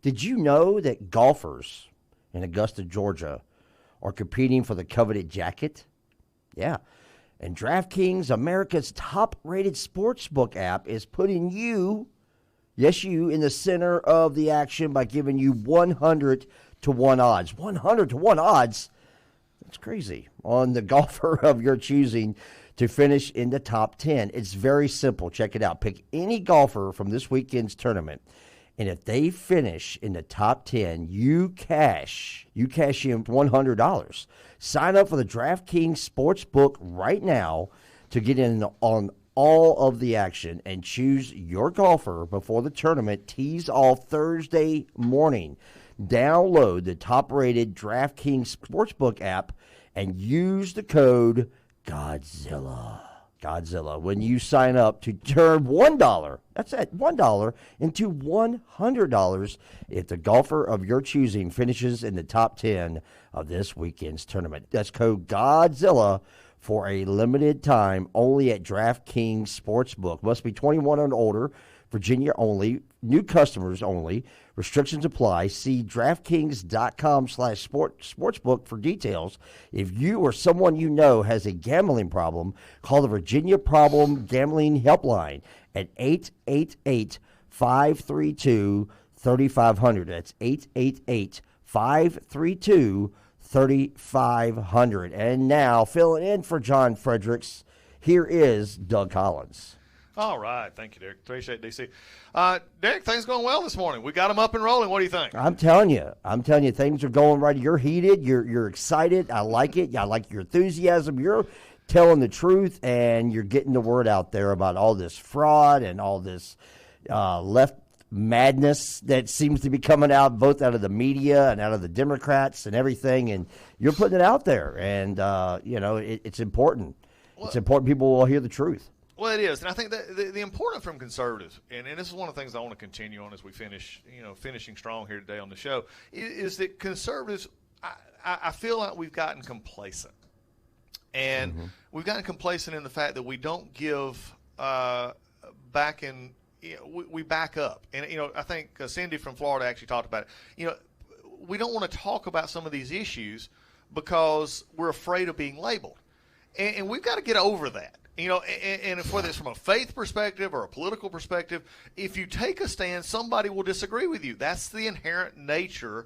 Did you know that golfers in Augusta, Georgia, are competing for the coveted jacket? Yeah. And DraftKings, America's top-rated sportsbook app, is putting you, yes, you, in the center of the action by giving you 100-to-1 odds. 100-to-1 odds? That's crazy. On the golfer of your choosing to finish in the top 10. It's very simple. Check it out. Pick any golfer from this weekend's tournament, and if they finish in the top 10, you cash in $100. Sign up for the DraftKings Sportsbook right now to get in on all of the action and choose your golfer before the tournament tees off Thursday morning. Download the top-rated DraftKings Sportsbook app and use the code Godzilla when you sign up to turn $1, that's it, $1 into $100 if the golfer of your choosing finishes in the top 10 of this weekend's tournament. That's code Godzilla for a limited time only at DraftKings Sportsbook. Must be 21 and older, Virginia only, new customers only. Restrictions apply. See DraftKings.com/sportsbook for details. If you or someone you know has a gambling problem, call the Virginia Problem Gambling Helpline at 888-532-3500. That's 888-532-3500. And now, filling in for John Fredericks, here is Doug Collins. All right. Thank you, Derek. Appreciate it, DC. Derek, things going well this morning. We got them up and rolling. What do you think? I'm telling you, things are going right. You're heated. You're excited. I like it. I like your enthusiasm. You're telling the truth, and you're getting the word out there about all this fraud and all this left madness that seems to be coming out, both out of the media and out of the Democrats and everything. And you're putting it out there, and it's important. Well, it's important people will hear the truth. Well, it is, and I think that the important from conservatives, and this is one of the things I want to continue on as we finishing strong here today on the show, is that conservatives, I feel like we've gotten complacent, and we've gotten complacent in the fact that we don't give back in. We back up, and I think Cindy from Florida actually talked about it. We don't want to talk about some of these issues because we're afraid of being labeled, and we've got to get over that. And whether it's from a faith perspective or a political perspective, if you take a stand, somebody will disagree with you. That's the inherent nature.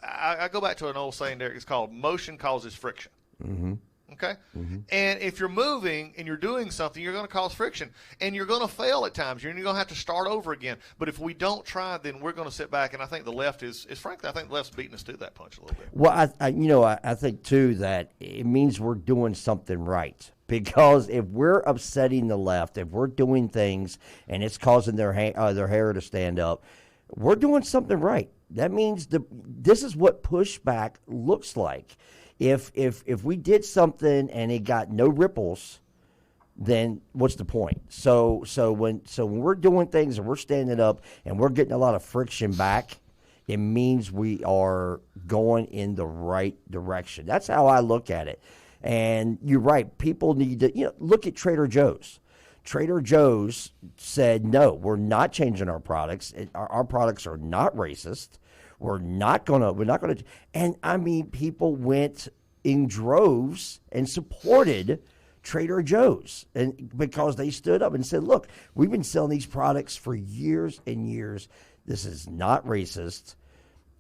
I go back to an old saying, Derek. It's called motion causes friction. Mm-hmm. Okay? Mm-hmm. And if you're moving and you're doing something, you're going to cause friction. And you're going to fail at times. You're going to have to start over again. But if we don't try, then we're going to sit back. And I think the left is frankly, I think the left's beating us to that punch a little bit. Well, I think, too, that it means we're doing something right. Because if we're upsetting the left, if we're doing things and it's causing their hair to stand up, we're doing something right. That means this is what pushback looks like. If we did something and it got no ripples, then what's the point? So when we're doing things and we're standing up and we're getting a lot of friction back, it means we are going in the right direction. That's how I look at it. And you're right. People need to, look at Trader Joe's. Trader Joe's said, no, we're not changing our products. Our products are not racist. We're not going to. And I mean, people went in droves and supported Trader Joe's, and because they stood up and said, look, we've been selling these products for years and years. This is not racist.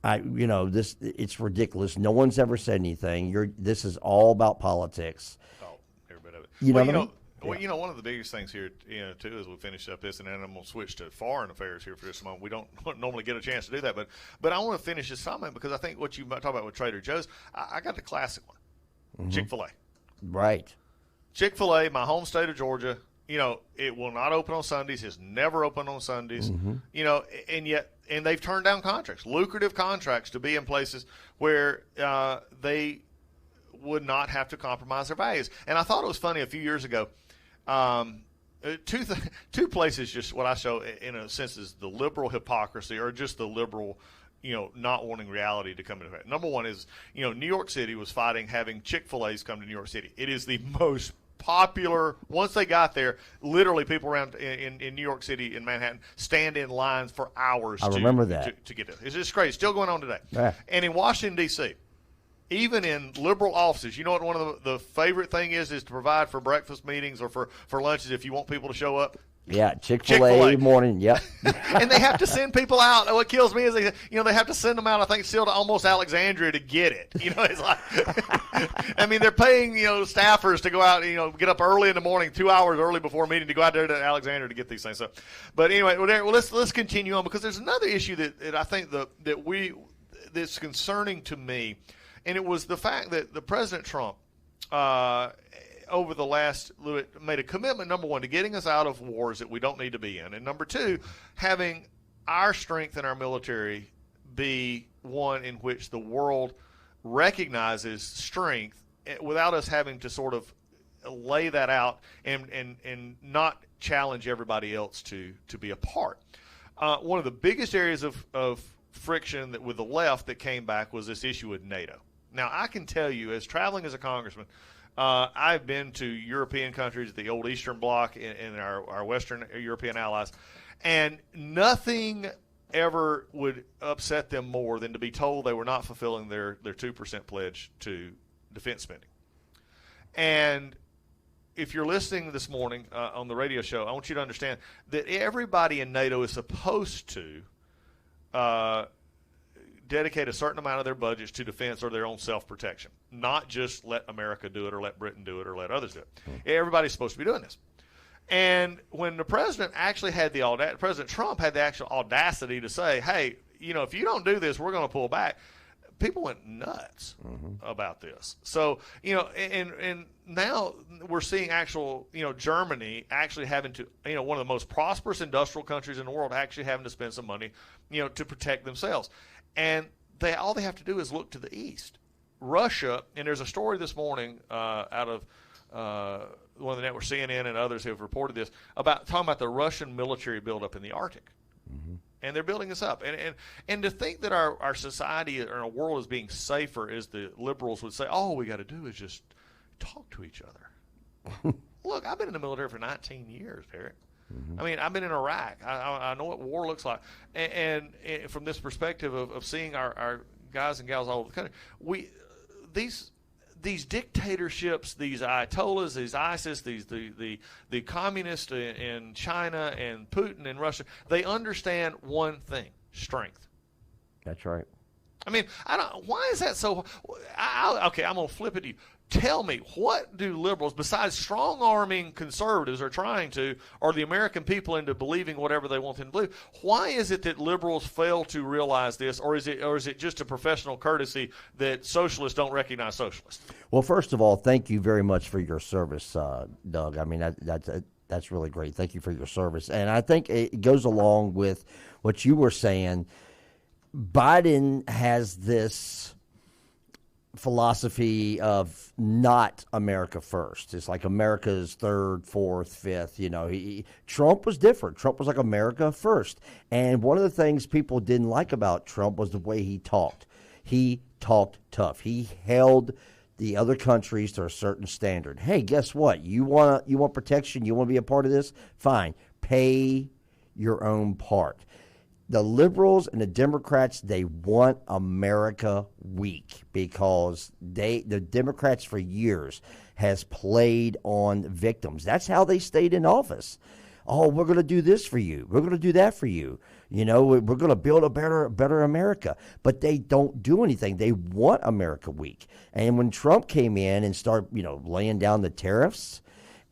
It's ridiculous. No one's ever said anything. This is all about politics. Oh, every bit of it. One of the biggest things here, too, as we finish up this, and then I'm going to switch to foreign affairs here for just a moment. We don't normally get a chance to do that, but I want to finish this comment because I think what you talk about with Trader Joe's, I got the classic one, Chick-fil-A. Right. Chick-fil-A, my home state of Georgia. It will not open on Sundays. It's never open on Sundays. And they've turned down contracts, lucrative contracts, to be in places where they would not have to compromise their values. And I thought it was funny a few years ago. Two places, just what I show in a sense is the liberal hypocrisy, or just the liberal, not wanting reality to come into effect. Number one is, New York City was fighting having Chick-fil-A's come to New York City. It is the most popular. Once they got there, literally people around in New York City, in Manhattan, stand in lines for hours. I remember that. To get it. It's just crazy. Still going on today. Yeah. And in Washington, D.C., even in liberal offices, you know what one of the favorite thing is to provide for breakfast meetings or for lunches if you want people to show up? Yeah, Chick-fil-A morning, yep. And they have to send people out. What kills me is they have to send them out, I think, still to almost Alexandria to get it. It's like, I mean, they're paying, staffers to go out, get up early in the morning, 2 hours early before a meeting to go out there to Alexandria to get these things. So, but anyway, let's continue on, because there's another issue that I think that's concerning to me, and it was the fact that the President Trump, over the last, made a commitment, number one, to getting us out of wars that we don't need to be in, and number two, having our strength in our military be one in which the world recognizes strength without us having to sort of lay that out and not challenge everybody else to be a part. One of the biggest areas of friction with the left that came back was this issue with NATO. Now, I can tell you, as traveling as a congressman, I've been to European countries, the old Eastern Bloc, and our Western European allies, and nothing ever would upset them more than to be told they were not fulfilling their 2% pledge to defense spending. And if you're listening this morning on the radio show, I want you to understand that everybody in NATO is supposed to dedicate a certain amount of their budgets to defense or their own self-protection, not just let America do it or let Britain do it or let others do it. Everybody's supposed to be doing this. And when the president actually had President Trump had the actual audacity to say, hey, if you don't do this, we're going to pull back, people went nuts about this. So, and now we're seeing actual, Germany actually having to, one of the most prosperous industrial countries in the world, actually having to spend some money, to protect themselves. And all they have to do is look to the east. Russia, and there's a story this morning out of one of the networks, CNN and others who have reported this, talking about the Russian military buildup in the Arctic. And they're building this up. And to think that our society or our world is being safer, as the liberals would say, all we got to do is just talk to each other. Look, I've been in the military for 19 years, Derek. I mean, I've been in Iraq. I know what war looks like. And from this perspective of seeing our guys and gals all over the country, these dictatorships, these Ayatollahs, these ISIS, the communists in China and Putin in Russia, they understand one thing: strength. That's right. I mean, why is that so? Okay, I'm going to flip it to you. Tell me, what do liberals, besides strong-arming conservatives are trying to, or the American people into believing whatever they want them to believe, why is it that liberals fail to realize this, or is it just a professional courtesy that socialists don't recognize socialists? Well, first of all, thank you very much for your service, Doug. I mean, that's really great. Thank you for your service. And I think it goes along with what you were saying. Biden has this philosophy of not America first. It's like America's third, fourth, fifth. Trump was different. Trump was like America first. And one of the things people didn't like about Trump was the way he talked. He talked tough. He held the other countries to a certain standard. Hey, guess what? You want protection? You want to be a part of this? Fine. Pay your own part. The liberals and the Democrats, they want America weak because the Democrats for years has played on victims. That's how they stayed in office. Oh, we're going to do this for you. We're going to do that for you. We're going to build a better America. But they don't do anything. They want America weak. And when Trump came in and started, laying down the tariffs,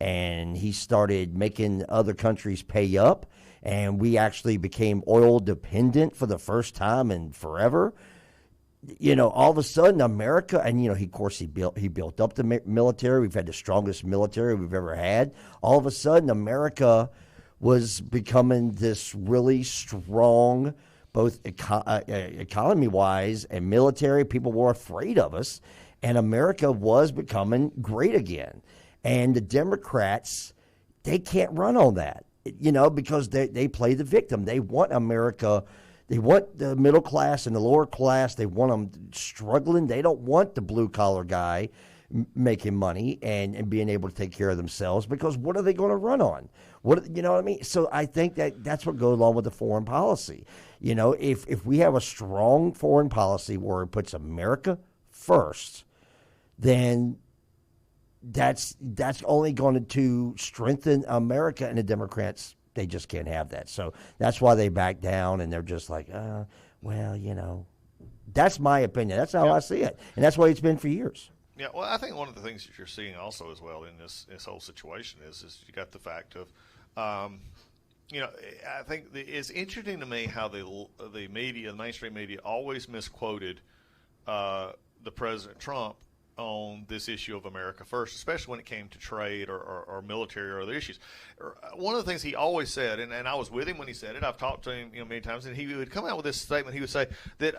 and he started making other countries pay up, and we actually became oil dependent for the first time in forever. All of a sudden America, and he built up the military. We've had the strongest military we've ever had. All of a sudden America was becoming this really strong, both economy wise and military. People were afraid of us, and America was becoming great again. And the Democrats, they can't run on that. Because they play the victim. They want America. They want the middle class and the lower class. They want them struggling. They don't want the blue-collar guy making money and being able to take care of themselves, because what are they going to run on? You know what I mean? So I think that's what goes along with the foreign policy. You know, if we have a strong foreign policy where it puts America first, then that's only going to strengthen America, and the Democrats, they just can't have that. So that's why they back down, and they're just like, well, you know, that's my opinion. That's how I see it, and that's why it's been for years. Yeah, well, I think one of the things that you're seeing also as well in this whole situation is you got the fact of, you know, I think it's interesting to me how the media, the mainstream media, always misquoted the President Trump on this issue of America first, especially when it came to trade or military or other issues. One of the things he always said, and I was with him when he said it, I've talked to him many times, and he would come out with this statement. He would say that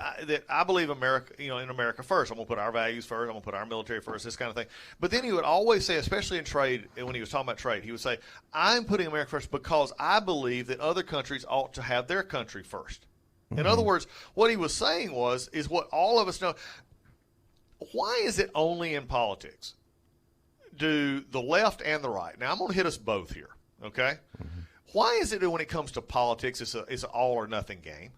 I believe America, in America first. I'm going to put our values first. I'm going to put our military first, this kind of thing. But then he would always say, especially in trade, and when he was talking about trade, he would say, I'm putting America first because I believe that other countries ought to have their country first. In other words, what he was saying is what all of us know. Why is it only in politics do the left and the right? Now, I'm going to hit us both here, okay? Mm-hmm. Why is it that when it comes to politics, it's an all or nothing game?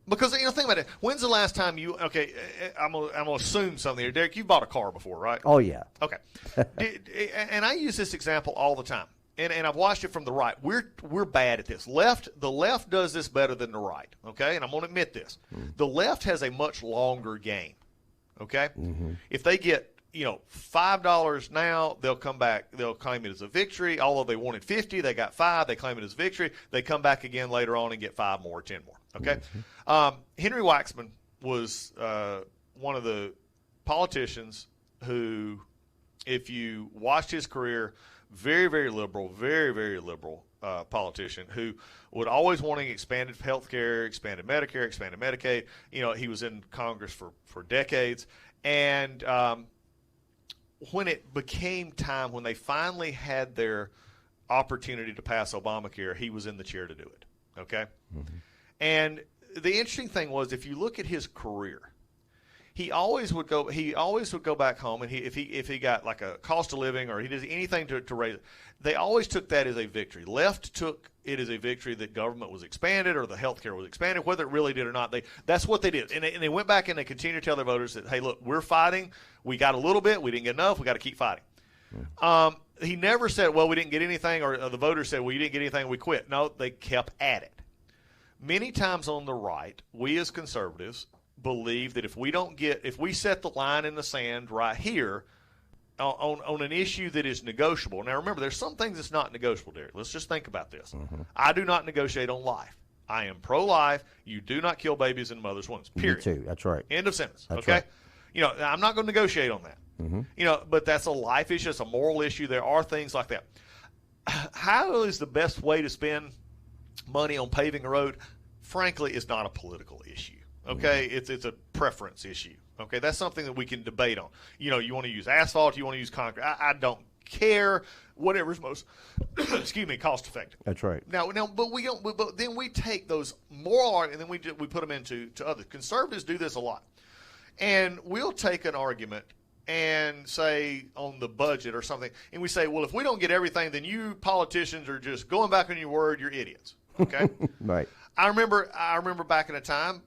Because, think about it. When's the last time I'm going to assume something here. Derek, you've bought a car before, right? Oh, yeah. Okay. And I use this example all the time. And I've watched it from the right. We're bad at this. The left does this better than the right, okay? And I'm going to admit this. Mm-hmm. The left has a much longer game. Okay, if they get $5 now, they'll come back. They'll claim it as a victory. Although they wanted 50, they got 5. They claim it as victory. They come back again later on and get 5 more, 10 more. Okay, Henry Waxman was one of the politicians who, if you watched his career, very, very liberal, very, very liberal politician who would always wanting expanded health care, expanded Medicare, expanded Medicaid. He was in Congress for decades. And when it became time, when they finally had their opportunity to pass Obamacare, he was in the chair to do it. Okay? Mm-hmm. And the interesting thing was, if you look at his career, he always would go back home, and if he got like a cost of living or he did anything to raise it, they always took that as a victory. Left took it as a victory that government was expanded or the health care was expanded, whether it really did or not. That's what they did, and they went back and they continued to tell their voters that, hey, look, we're fighting. We got a little bit. We didn't get enough. We got to keep fighting. He never said, well, we didn't get anything, or the voters said, well, you didn't get anything, we quit. No, they kept at it. Many times on the right, we as conservatives believe that if we set the line in the sand right here on an issue that is negotiable. Now, remember, there's some things that's not negotiable, Derek. Let's just think about this. Mm-hmm. I do not negotiate on life. I am pro-life. You do not kill babies in mothers' wombs, period. Me too. That's right. End of sentence. That's okay? Right. I'm not going to negotiate on that. Mm-hmm. But that's a life issue. It's a moral issue. There are things like that. How is the best way to spend money on paving a road? Frankly, it's not a political issue. Okay, it's a preference issue. Okay, that's something that we can debate on. You want to use asphalt, you want to use concrete. I don't care. Whatever's most, cost effective. That's right. Now, but we don't. But then we take those moral arguments and then we put them into others. Conservatives do this a lot, and we'll take an argument and say on the budget or something, and we say, well, if we don't get everything, then you politicians are just going back on your word. You're idiots. Okay, right. I remember back in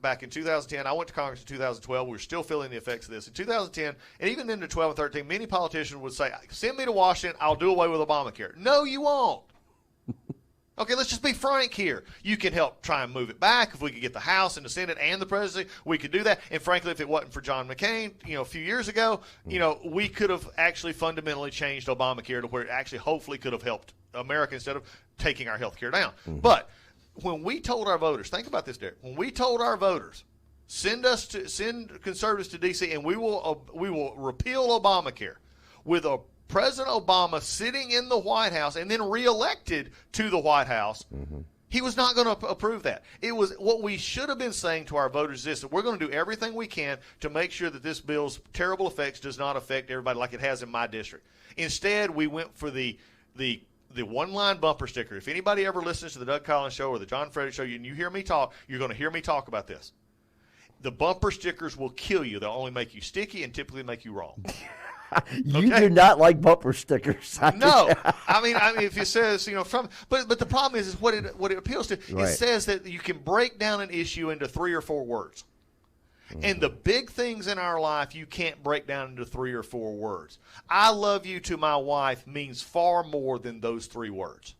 back in 2010, I went to Congress in 2012. We were still feeling the effects of this. In 2010, and even into 12 and 13, many politicians would say, send me to Washington, I'll do away with Obamacare. No, you won't. Okay, let's just be frank here. You can help try and move it back. If we could get the House and the Senate and the presidency, we could do that. And frankly, if it wasn't for John McCain, a few years ago, we could have actually fundamentally changed Obamacare to where it actually hopefully could have helped America instead of taking our health care down. Mm-hmm. But when we told our voters, think about this, Derek. When we told our voters, send conservatives to D.C. and we will repeal Obamacare, with a President Obama sitting in the White House and then reelected to the White House, he was not going to approve that. It was what we should have been saying to our voters is this: that we're going to do everything we can to make sure that this bill's terrible effects does not affect everybody like it has in my district. Instead, we went for the one-line bumper sticker. If anybody ever listens to the Doug Collins Show or the John Frederick Show and you hear me talk, you're going to hear me talk about this. The bumper stickers will kill you. They'll only make you sticky and typically make you wrong. You do not like bumper stickers. No, I mean, if it says, but the problem is what it appeals to. Right. It says that you can break down an issue into 3 or 4 words. And the big things in our life you can't break down into 3 or 4 words. I love you to my wife means far more than those 3 words.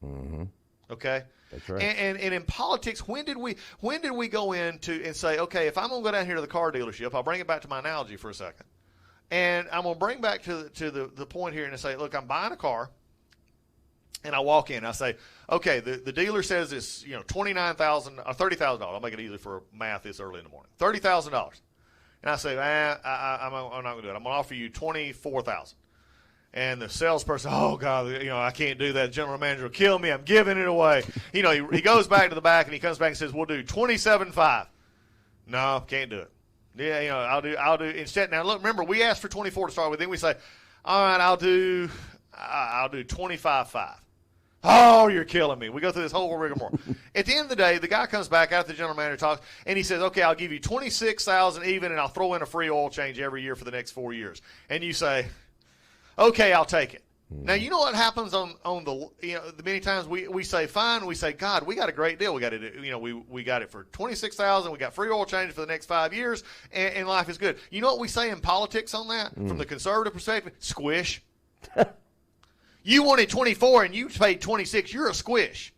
Mm-hmm. Okay? That's right. And in politics, when did we go into and say, okay, if I'm going to go down here to the car dealership, I'll bring it back to my analogy for a second. And I'm going to bring back to the point here and say, look, I'm buying a car. And I walk in, I say, okay, the dealer says it's $29,000 or $30,000. I'll make it easy for math this early in the morning. $30,000. And I say, I'm not going to do it. I'm going to offer you $24,000. And the salesperson, oh God, I can't do that. The general manager will kill me. I'm giving it away. He goes back to the back and he comes back and says, we'll do $27,500. No, can't do it. Yeah, I'll do instead. Now look, remember we asked for 24 to start with. Then we say, all right, I'll do 25,500. Oh, you're killing me. We go through this whole rigmarole. At the end of the day, the guy comes back after the general manager talks, and he says, okay, I'll give you $26,000 even, and I'll throw in a free oil change every year for the next 4 years. And you say, okay, I'll take it. Now, you know what happens on the many times we say, fine, we say, God, we got a great deal. We got it, we got it for $26,000. We got free oil change for the next 5 years, and life is good. You know what we say in politics on that? From the conservative perspective? Squish. You wanted 24 and you paid 26. You're a squish.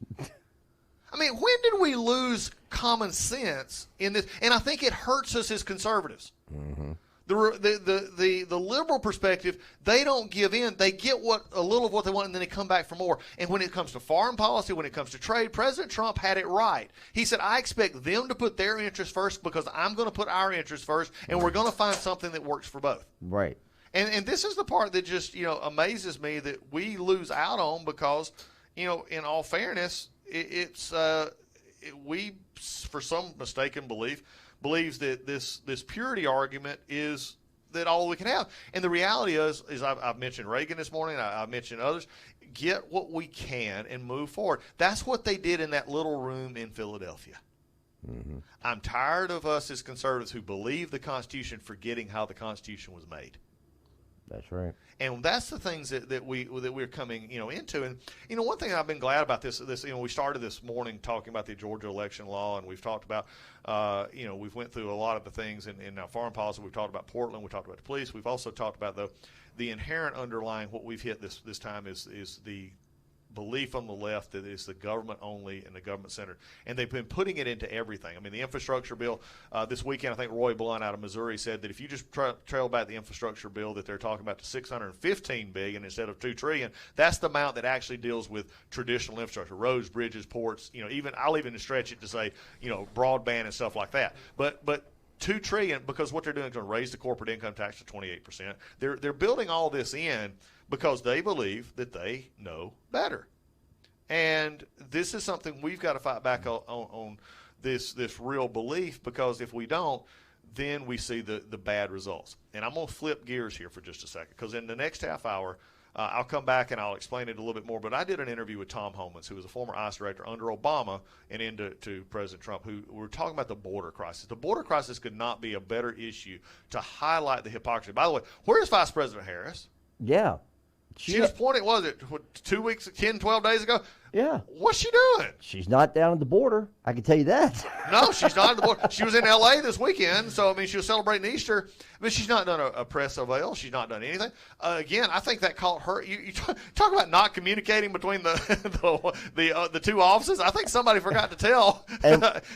I mean, when did we lose common sense in this? And I think it hurts us as conservatives. Mm-hmm. The liberal perspective, they don't give in. They get a little of what they want, and then they come back for more. And when it comes to foreign policy, when it comes to trade, President Trump had it right. He said, I expect them to put their interests first because I'm going to put our interests first, and we're going to find something that works for both. Right. And this is the part that just, amazes me that we lose out on because, in all fairness, we, for some mistaken belief, believes that this purity argument is that all we can have. And the reality is I've mentioned Reagan this morning. I've mentioned others. Get what we can and move forward. That's what they did in that little room in Philadelphia. Mm-hmm. I'm tired of us as conservatives who believe the Constitution forgetting how the Constitution was made. That's right. And that's the things that we're coming into. And one thing I've been glad about this we started this morning talking about the Georgia election law, and we've talked about we've went through a lot of the things in our foreign policy. We've talked about Portland, we talked about the police, we've also talked about the inherent underlying what we've hit this time is the belief on the left that it's the government only and the government centered, and they've been putting it into everything. I mean, the infrastructure bill this weekend, I think Roy Blunt out of Missouri said that if you just trail back the infrastructure bill that they're talking about to $615 billion instead of $2 trillion, that's the amount that actually deals with traditional infrastructure, roads, bridges, ports. I'll even stretch it to say broadband and stuff like that. But $2 trillion, because what they're doing is going to raise the corporate income tax to 28%. They're building all this in because they believe that they know better. And this is something we've got to fight back on this real belief, because if we don't, then we see the bad results. And I'm going to flip gears here for just a second, because in the next half hour, I'll come back and I'll explain it a little bit more. But I did an interview with Tom Homans, who was a former ICE director under Obama and into President Trump, who were talking about the border crisis. The border crisis could not be a better issue to highlight the hypocrisy. By the way, where is Vice President Harris? Yeah. She was pointing, 2 weeks, 10, 12 days ago? Yeah. What's she doing? She's not down at the border. I can tell you that. No, she's not at the border. She was in L.A. this weekend, so, she was celebrating Easter, but she's not done a press avail. She's not done anything. Again, I think that caught her. You talk about not communicating between the two offices. I think somebody forgot to tell,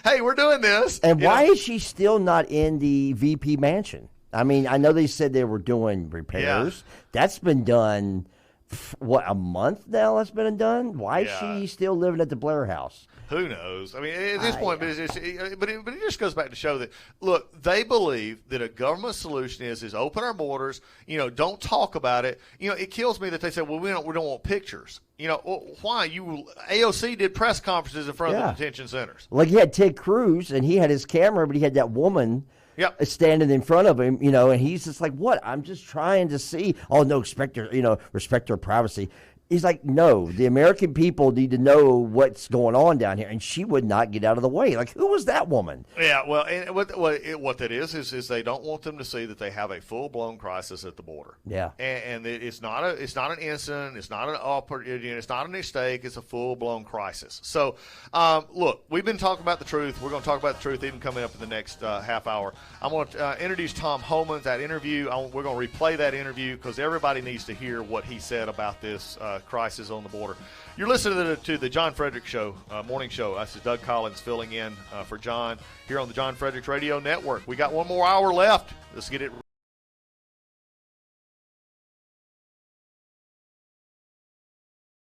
hey, we're doing this. And why is she still not in the VP mansion? I know they said they were doing repairs. Yeah. That's been done, a month now that's been done? Why is she still living at the Blair House? Who knows? At this point, but it just goes back to show that, look, they believe that a government solution is open our borders, don't talk about it. It kills me that they say, well, we don't want pictures. Why? AOC did press conferences in front of the detention centers. Like, you had Ted Cruz, and he had his camera, but he had that woman standing in front of him, and he's just like, what? I'm just trying to see. Oh, no, respect her privacy. He's like, no, the American people need to know what's going on down here. And she would not get out of the way. Like, who was that woman? Yeah, well, and what that is they don't want them to see that they have a full-blown crisis at the border. Yeah. And it's not an incident. It's not it's not a mistake. It's a full-blown crisis. So, look, we've been talking about the truth. We're going to talk about the truth even coming up in the next half hour. I'm going to introduce Tom Homan, that interview. We're going to replay that interview because everybody needs to hear what he said about this crisis on the border. You're listening to the John Frederick Show, morning show. This is Doug Collins filling in for John here on the John Frederick Radio Network. We got one more hour left. Let's get it.